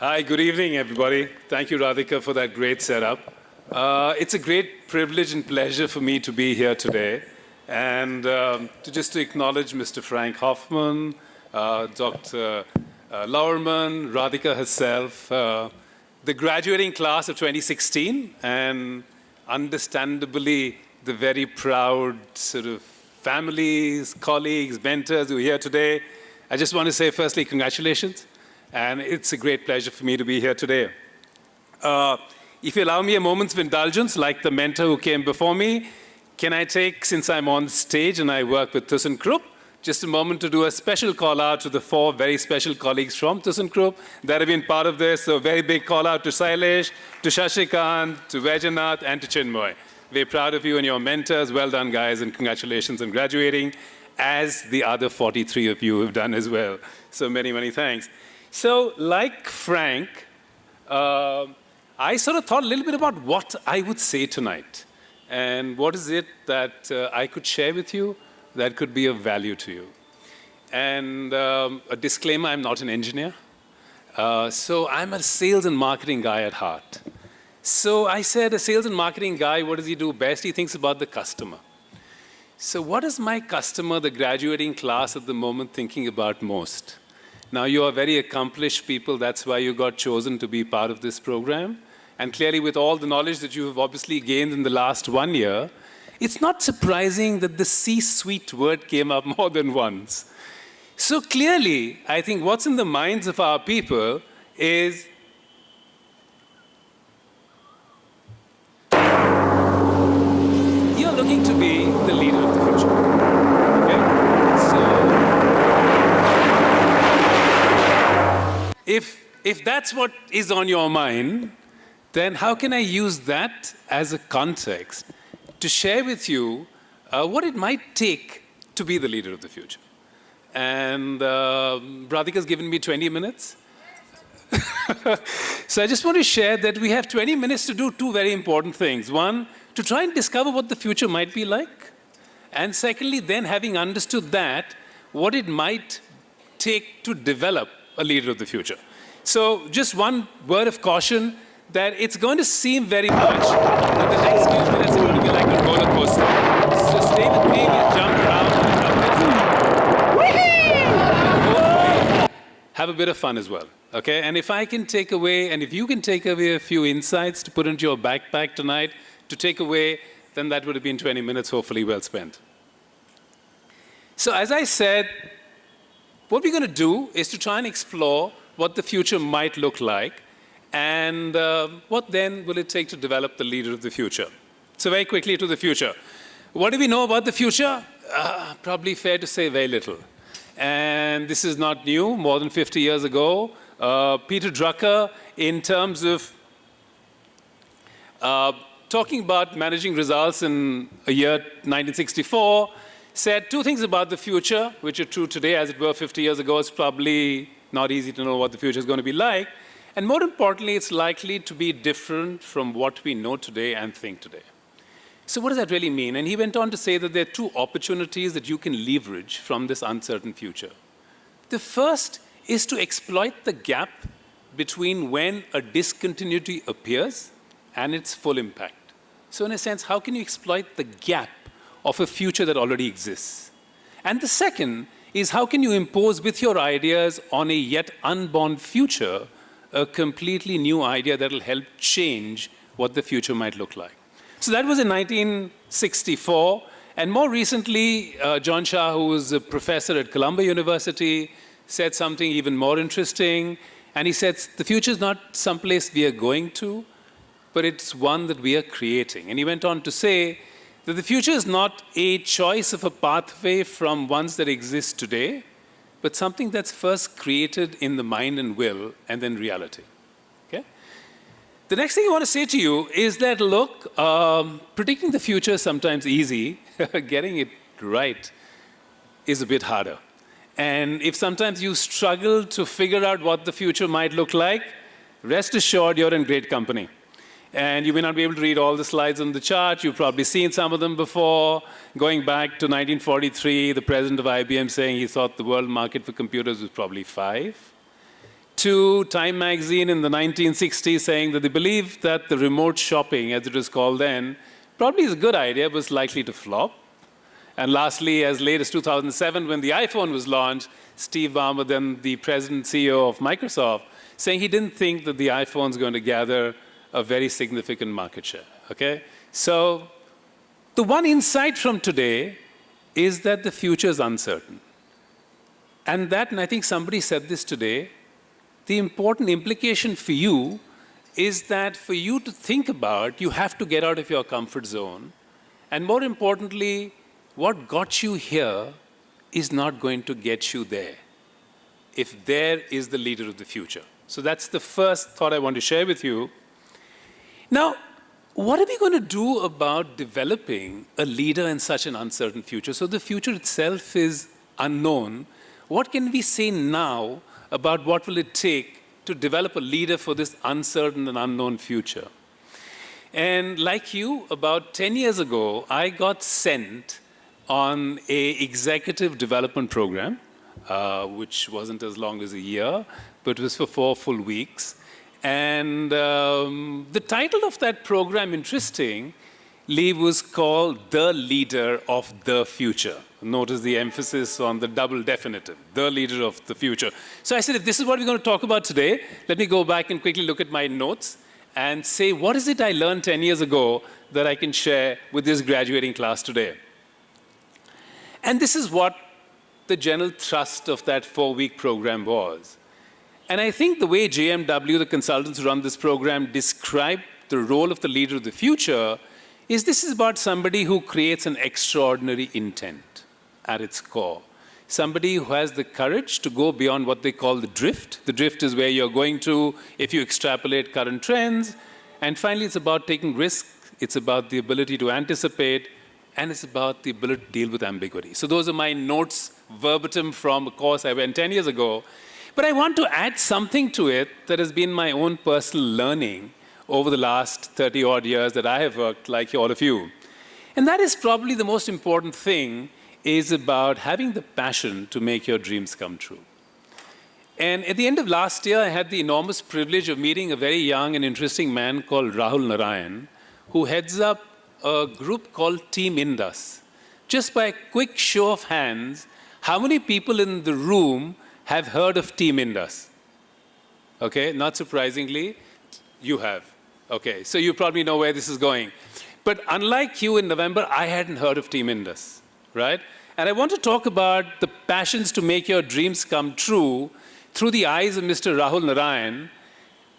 Hi, good evening, everybody. Thank you, Radhika, for that great setup. It's a great privilege and pleasure for me to be here today and to acknowledge Mr. Frank Hoffman, Dr. Lauerman, Radhika herself, the graduating class of 2016, and understandably the very proud sort of families, colleagues, mentors who are here today. I just want to say, firstly, congratulations. And it's a great pleasure for me to be here today. If you allow me a moment's of indulgence, like the mentor who came before me, can I take, since I'm on stage and I work with Thyssenkrupp, just a moment to do a special call out to the 4 very special colleagues from Thyssenkrupp that have been part of this. So a very big call out to Sailesh, to Shashikant, to Vajanath, and to Chinmoy. We're proud of you and your mentors. Well done, guys, and congratulations on graduating, as the other 43 of you have done as well. So many, many thanks. So, like Frank, I sort of thought a little bit about what I would say tonight. And what is it that I could share with you that could be of value to you. And a disclaimer, I'm not an engineer. So I'm a sales and marketing guy at heart. So I said, a sales and marketing guy, what does he do best? He thinks about the customer. So what is my customer, the graduating class at the moment, thinking about most? Now, you are very accomplished people. That's why you got chosen to be part of this program. And clearly, with all the knowledge that you have obviously gained in the last 1 year, it's not surprising that the C-suite word came up more than once. So clearly, I think what's in the minds of our people is you're looking to be the leader of the future. Okay? So if that's what is on your mind, then how can I use that as a context to share with you what it might take to be the leader of the future? And Radhika's given me 20 minutes. So I just want to share that we have 20 minutes to do 2 very important things. One, to try and discover what the future might be like. And secondly, then having understood that, what it might take to develop a leader of the future. So just one word of caution, that it's going to seem very much that the next few minutes are going to be like a roller coaster. So stay with me, we'll jump around and have a bit of fun as well. Okay? And if I can take away, and if you can take away a few insights to put into your backpack tonight, to take away, then that would have been 20 minutes hopefully well spent. So as I said, what we're going to do is to try and explore what the future might look like, and what then will it take to develop the leader of the future. So very quickly to the future. What do we know about the future? Probably fair to say very little. And this is not new. More than 50 years ago, Peter Drucker, in terms of talking about managing results in a year 1964, said 2 things about the future, which are true today as it were 50 years ago. It's probably not easy to know what the future is going to be like. And more importantly, it's likely to be different from what we know today and think today. So what does that really mean? And he went on to say that there are 2 opportunities that you can leverage from this uncertain future. The first is to exploit the gap between when a discontinuity appears and its full impact. So in a sense, how can you exploit the gap of a future that already exists? And the second is how can you impose with your ideas on a yet unborn future a completely new idea that will help change what the future might look like. So that was in 1964. And more recently, John Shah, who was a professor at Columbia University, said something even more interesting. And he said, the future is not someplace we are going to, but it's one that we are creating. And he went on to say that the future is not a choice of a pathway from ones that exist today, but something that's first created in the mind and will, and then reality. Okay? The next thing I want to say to you is that, look, predicting the future is sometimes easy. Getting it right is a bit harder. And if sometimes you struggle to figure out what the future might look like, rest assured you're in great company. And you may not be able to read all the slides on the chart. You've probably seen some of them before. Going back to 1943, the president of IBM saying he thought the world market for computers was probably 5. to Time magazine in the 1960s saying that they believed that the remote shopping, as it was called then, probably is a good idea, but was likely to flop. And lastly, as late as 2007, when the iPhone was launched, Steve Ballmer, then the president and CEO of Microsoft, saying he didn't think that the iPhone's going to gather a very significant market share, okay? So the one insight from today is that the future is uncertain. And I think somebody said this today, the important implication for you is that for you to think about, you have to get out of your comfort zone. And more importantly, what got you here is not going to get you there, if there is the leader of the future. So that's the first thought I want to share with you. Now, what are we going to do about developing a leader in such an uncertain future? So the future itself is unknown. What can we say now about what will it take to develop a leader for this uncertain and unknown future? And like you, about 10 years ago, I got sent on an executive development program, which wasn't as long as a year, but it was for 4 full weeks. And the title of that program, interestingly, was called The Leader of the Future. Notice the emphasis on the double definitive, the leader of the future. So I said, if this is what we're going to talk about today, let me go back and quickly look at my notes and say, what is it I learned 10 years ago that I can share with this graduating class today? And this is what the general thrust of that 4-week program was. And I think the way JMW, the consultants who run this program, describe the role of the leader of the future is this is about somebody who creates an extraordinary intent at its core. Somebody who has the courage to go beyond what they call the drift. The drift is where you're going to if you extrapolate current trends. And finally, it's about taking risks. It's about the ability to anticipate. And it's about the ability to deal with ambiguity. So those are my notes verbatim from a course I went 10 years ago. But I want to add something to it that has been my own personal learning over the last 30-odd years that I have worked like all of you. And that is probably the most important thing, is about having the passion to make your dreams come true. And at the end of last year, I had the enormous privilege of meeting a very young and interesting man called Rahul Narayan, who heads up a group called Team Indus. Just by a quick show of hands, how many people in the room have heard of Team Indus? Okay, not surprisingly, you have. Okay, so you probably know where this is going. But unlike you in November, I hadn't heard of Team Indus, right? And I want to talk about the passions to make your dreams come true through the eyes of Mr. Rahul Narayan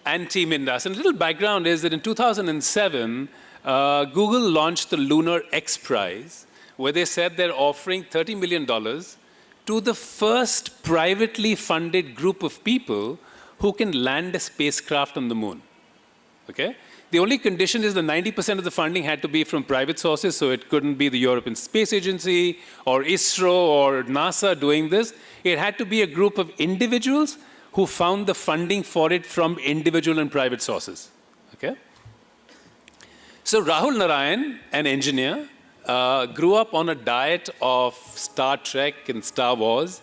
and Team Indus. And a little background is that in 2007, Google launched the Lunar Xprize, where they said they're offering $30 million to the first privately funded group of people who can land a spacecraft on the moon. Okay? The only condition is that 90% of the funding had to be from private sources, so it couldn't be the European Space Agency or ISRO or NASA doing this. It had to be a group of individuals who found the funding for it from individual and private sources. Okay? So Rahul Narayan, an engineer, grew up on a diet of Star Trek and Star Wars,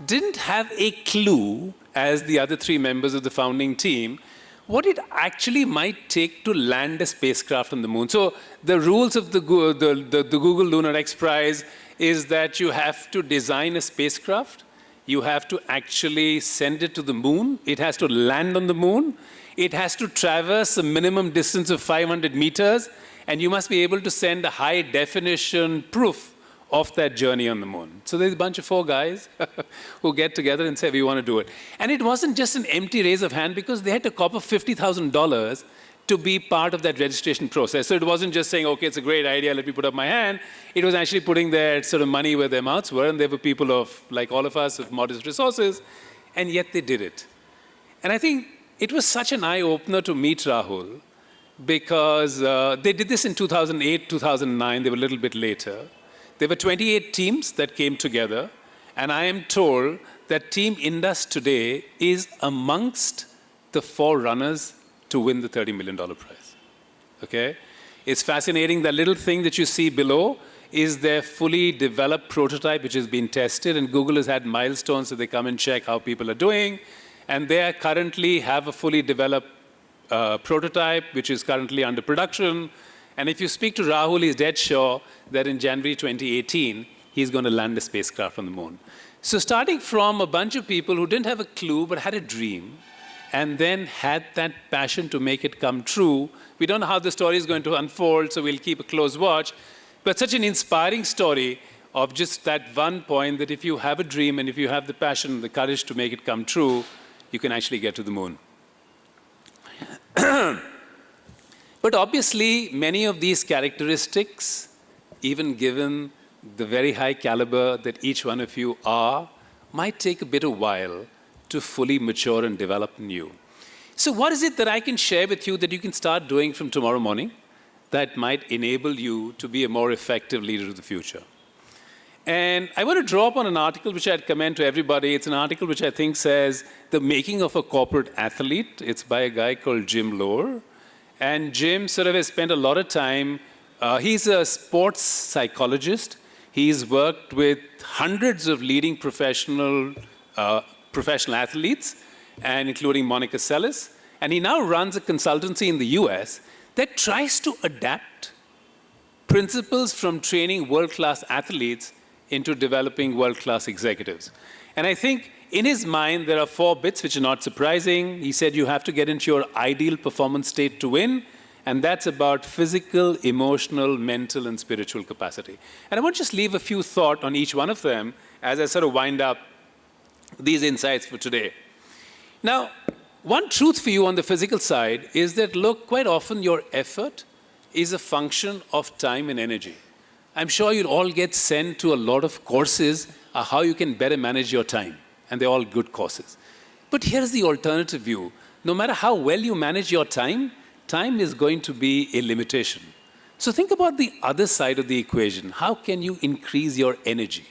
didn't have a clue, as the other 3 members of the founding team, what it actually might take to land a spacecraft on the moon. So the rules of the Google Lunar Xprize is that you have to design a spacecraft, you have to actually send it to the moon, it has to land on the moon, it has to traverse a minimum distance of 500 meters, and you must be able to send a high-definition proof of that journey on the moon. So there's a bunch of 4 guys who get together and say, we want to do it. And it wasn't just an empty raise of hand, because they had to cop up $50,000 to be part of that registration process. So it wasn't just saying, okay, it's a great idea, let me put up my hand. It was actually putting their sort of money where their mouths were, and they were people of, like all of us, of modest resources, and yet they did it. And I think it was such an eye-opener to meet Rahul, because they did this in 2008, 2009, they were a little bit later. There were 28 teams that came together, and I am told that Team Indus today is amongst the 4 runners to win the $30 million prize. Okay? It's fascinating. The little thing that you see below is their fully developed prototype, which has been tested, and Google has had milestones so they come and check how people are doing. And they currently have a fully developed prototype, which is currently under production. And if you speak to Rahul, he's dead sure that in January 2018, he's going to land a spacecraft on the moon. So starting from a bunch of people who didn't have a clue but had a dream, and then had that passion to make it come true. We don't know how the story is going to unfold, so we'll keep a close watch. But such an inspiring story of just that one point that if you have a dream and if you have the passion and the courage to make it come true, you can actually get to the moon. But obviously, many of these characteristics, even given the very high caliber that each one of you are, might take a bit of while to fully mature and develop in you. So what is it that I can share with you that you can start doing from tomorrow morning that might enable you to be a more effective leader of the future? And I want to draw upon an article which I'd commend to everybody. It's an article which I think says, The Making of a Corporate Athlete. It's by a guy called Jim Lohr. And Jim sort of has spent a lot of time, he's a sports psychologist. He's worked with hundreds of leading professional athletes, and including Monica Seles. And he now runs a consultancy in the US that tries to adapt principles from training world-class athletes into developing world-class executives. And I think in his mind, there are 4 bits which are not surprising. He said you have to get into your ideal performance state to win, and that's about physical, emotional, mental, and spiritual capacity. And I want to just leave a few thoughts on each one of them as I sort of wind up these insights for today. Now, one truth for you on the physical side is that, look, quite often your effort is a function of time and energy. I'm sure you'll all get sent to a lot of courses on how you can better manage your time, and they're all good courses. But here's the alternative view. No matter how well you manage your time, time is going to be a limitation. So think about the other side of the equation. How can you increase your energy?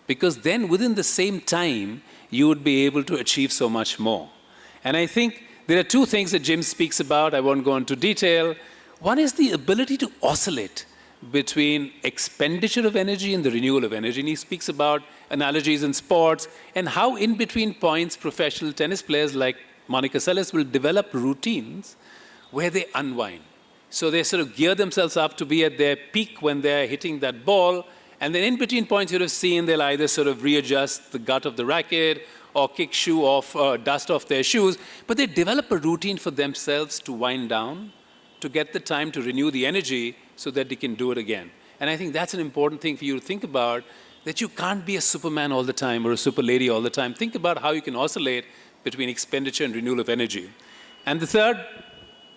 Because then within the same time, you would be able to achieve so much more. And I think there are 2 things that Jim speaks about. I won't go into detail. One is the ability to oscillate between expenditure of energy and the renewal of energy. And he speaks about analogies in sports and how in between points professional tennis players like Monica Seles will develop routines where they unwind. So they sort of gear themselves up to be at their peak when they're hitting that ball. And then in between points you'd have seen they'll either sort of readjust the gut of the racket or kick dust off their shoes. But they develop a routine for themselves to wind down, to get the time to renew the energy so that they can do it again. And I think that's an important thing for you to think about, that you can't be a superman all the time or a super lady all the time. Think about how you can oscillate between expenditure and renewal of energy. And the third,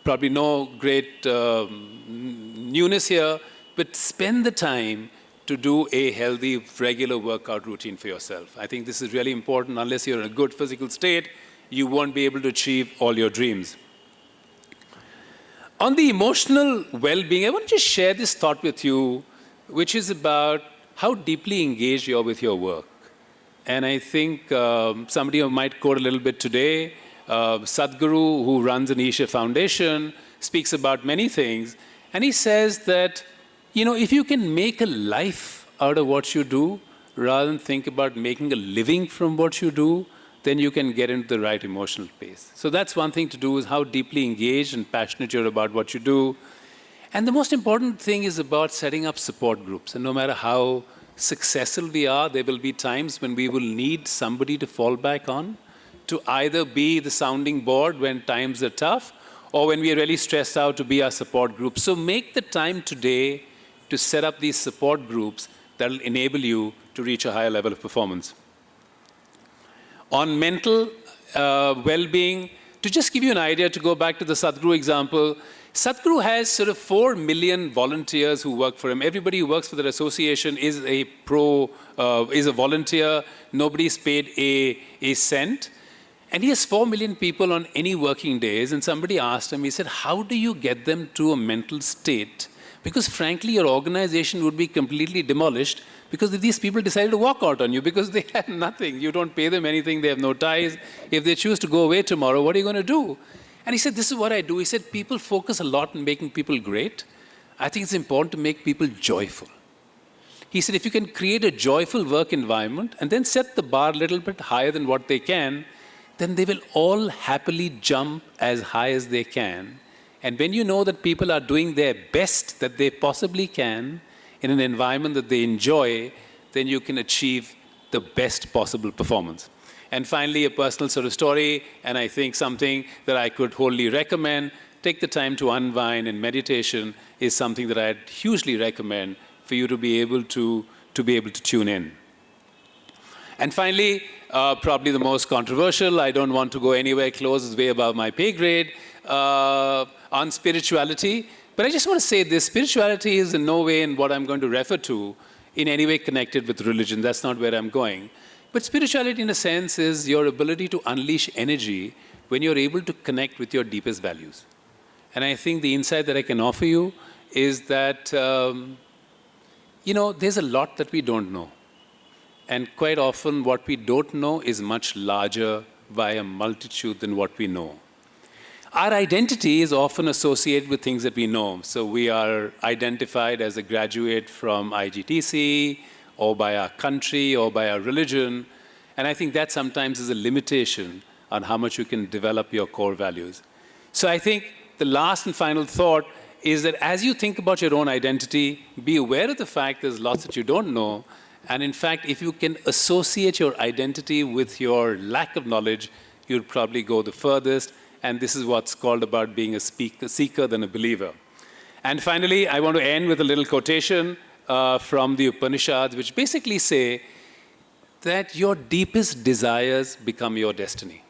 probably no great newness here, but spend the time to do a healthy, regular workout routine for yourself. I think this is really important. Unless you're in a good physical state, you won't be able to achieve all your dreams. On the emotional well-being, I want to just share this thought with you, which is about how deeply engaged you are with your work. And I think somebody might quote a little bit today, Sadhguru, who runs an Isha Foundation, speaks about many things. And he says that, you know, if you can make a life out of what you do, rather than think about making a living from what you do, then you can get into the right emotional pace. So that's one thing to do, is how deeply engaged and passionate you're about what you do. And the most important thing is about setting up support groups. And no matter how successful we are, there will be times when we will need somebody to fall back on, to either be the sounding board when times are tough, or when we are really stressed out, to be our support group. So make the time today to set up these support groups that will enable you to reach a higher level of performance. On mental well-being, to just give you an idea, to go back to the Sadhguru example, Sadhguru has sort of 4 million volunteers who work for him. Everybody who works for that association is a volunteer. Nobody's paid a cent. And he has 4 million people on any working days. And somebody asked him, he said, how do you get them to a mental state? Because frankly, your organization would be completely demolished because if these people decided to walk out on you because they have nothing. You don't pay them anything. They have no ties. If they choose to go away tomorrow, what are you going to do? And he said, this is what I do. He said, people focus a lot on making people great. I think it's important to make people joyful. He said, if you can create a joyful work environment and then set the bar a little bit higher than what they can, then they will all happily jump as high as they can. And when you know that people are doing their best that they possibly can in an environment that they enjoy, then you can achieve the best possible performance. And finally, a personal sort of story, and I think something that I could wholly recommend. Take the time to unwind, and meditation is something that I'd hugely recommend for you to be able to tune in. And finally, probably the most controversial, I don't want to go anywhere close, it's way above my pay grade, on spirituality. But I just want to say this, spirituality is in no way in what I'm going to refer to in any way connected with religion. That's not where I'm going. But spirituality, in a sense, is your ability to unleash energy when you're able to connect with your deepest values. And I think the insight that I can offer you is that, there's a lot that we don't know. And quite often, what we don't know is much larger by a multitude than what we know. Our identity is often associated with things that we know. So we are identified as a graduate from IGTC, or by our country, or by our religion. And I think that sometimes is a limitation on how much you can develop your core values. So I think the last and final thought is that as you think about your own identity, be aware of the fact there's lots that you don't know. And in fact, if you can associate your identity with your lack of knowledge, you'll probably go the furthest. And this is what's called about being a seeker than a believer. And finally, I want to end with a little quotation from the Upanishads, which basically say that your deepest desires become your destiny.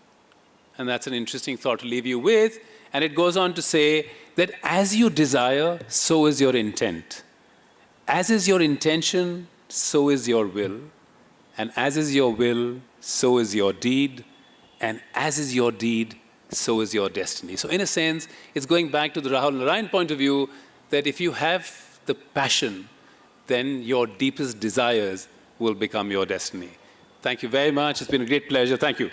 And that's an interesting thought to leave you with. And it goes on to say that as you desire, so is your intent. As is your intention, so is your will. And as is your will, so is your deed. And as is your deed, so is your destiny. So in a sense, it's going back to the Rahul Narayan point of view that if you have the passion, then your deepest desires will become your destiny. Thank you very much. It's been a great pleasure. Thank you.